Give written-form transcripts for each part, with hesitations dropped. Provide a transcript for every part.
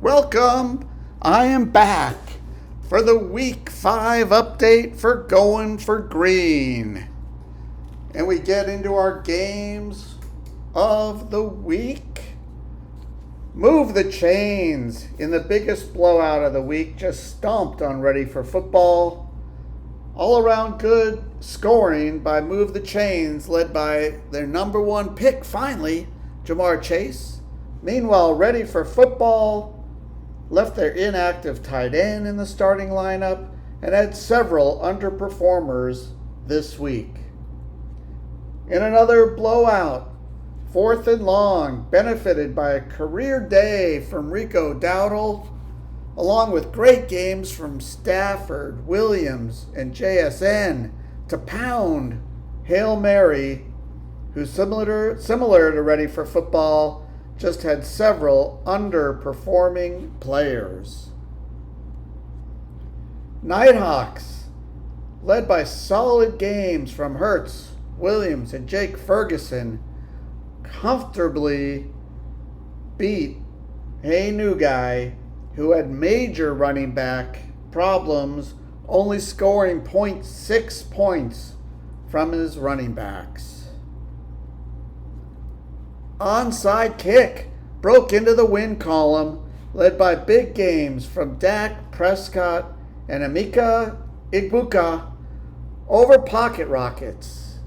Welcome! I am back for the Week 5 update for Going for Green. And we get into our games of the week. Move the Chains in the biggest blowout of the week, just stomped on Ready for Football. All around good scoring by Move the Chains, led by their number one pick, finally, Ja'Marr Chase. Meanwhile, Ready for Football left their inactive tight end in the starting lineup and had several underperformers this week. In another blowout, 4th and Long benefited by a career day from Rico Dowdle, along with great games from Stafford, Williams, and JSN to pound Hail Mary, who similar to Ready for Football just had several underperforming players. Nighthawks, led by solid games from Hurts, Williams, and Jake Ferguson, comfortably beat Hey New Guy, who had major running back problems, only scoring 0.6 points from his running backs. Onside kick broke into the win column, led by big games from Dak Prescott and Emeka Egbuka over Pocket Rockets.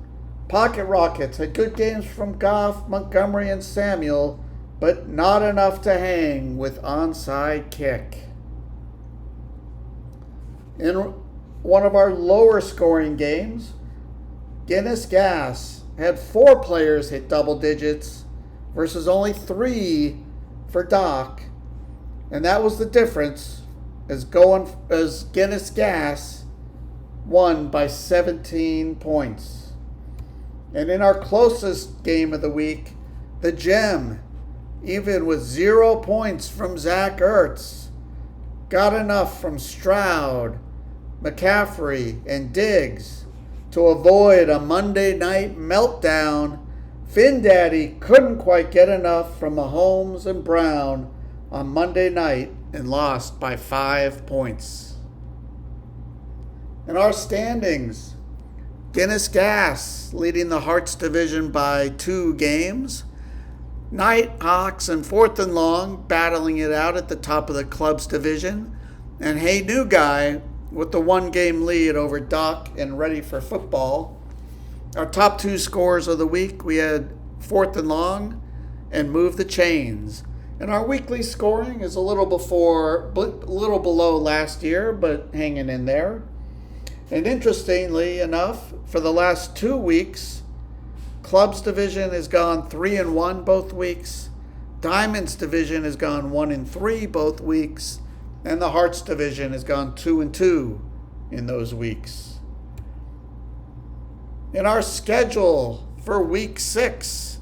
Pocket Rockets had good games from Goff, Montgomery, and Samuel, but not enough to hang with onside kick. In one of our lower scoring games, Guinness Gas had 4 players hit double digits versus only 3 for Doc. And that was the difference as Guinness Gas won by 17 points. And in our closest game of the week, the Gem, even with 0 points from Zach Ertz, got enough from Stroud, McCaffrey, and Diggs to avoid a Monday night meltdown. FinDaddy couldn't quite get enough from Mahomes and Brown on Monday night and lost by 5 points. In our standings, Guinness Gas leading the Hearts division by 2 games. Nighthawks and 4th and Long battling it out at the top of the club's division. And Hey New Guy with the 1-game lead over Doc and Ready for Football. Our top 2 scores of the week, we had 4th and Long and Move the Chains. And our weekly scoring is a little below last year, but hanging in there. And interestingly enough, for the last 2 weeks, Club's division has gone 3-1 both weeks. Diamond's division has gone 1-3 both weeks. And the Hearts division has gone 2-2 in those weeks. In our schedule for week 6,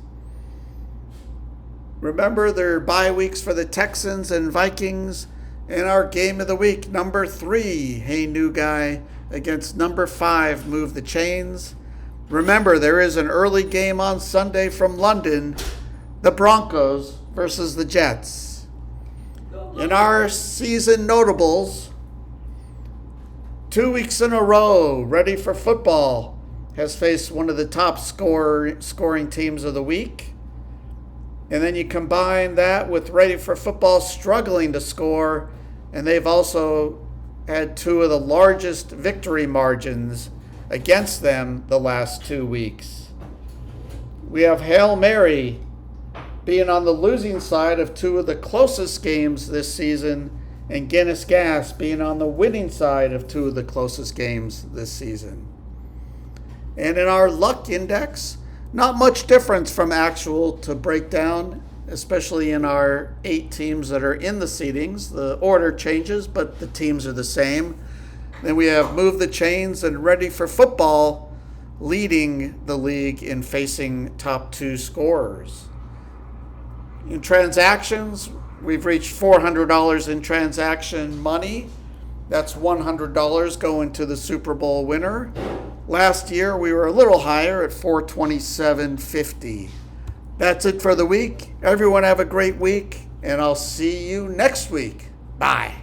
remember there are bye weeks for the Texans and Vikings. In our game of the week, number 3, Hey New Guy, against number 5, Move the Chains. Remember, there is an early game on Sunday from London, the Broncos versus the Jets. In our season notables, 2 weeks in a row, Ready for Football has faced one of the top scoring teams of the week. And then you combine that with Ready for Football struggling to score, and they've also had 2 of the largest victory margins against them the last 2 weeks. We have Hail Mary being on the losing side of 2 of the closest games this season, and Guinness Gas being on the winning side of 2 of the closest games this season. And in our luck index, not much difference from actual to breakdown, especially in our 8 teams that are in the seedings. The order changes, but the teams are the same. Then we have Move the Chains and Ready for Football leading the league in facing top 2 scorers. In transactions, we've reached $400 in transaction money. That's $100 going to the Super Bowl winner. Last year, we were a little higher at $427.50. That's it for the week. Everyone have a great week. and I'll see you next week. Bye.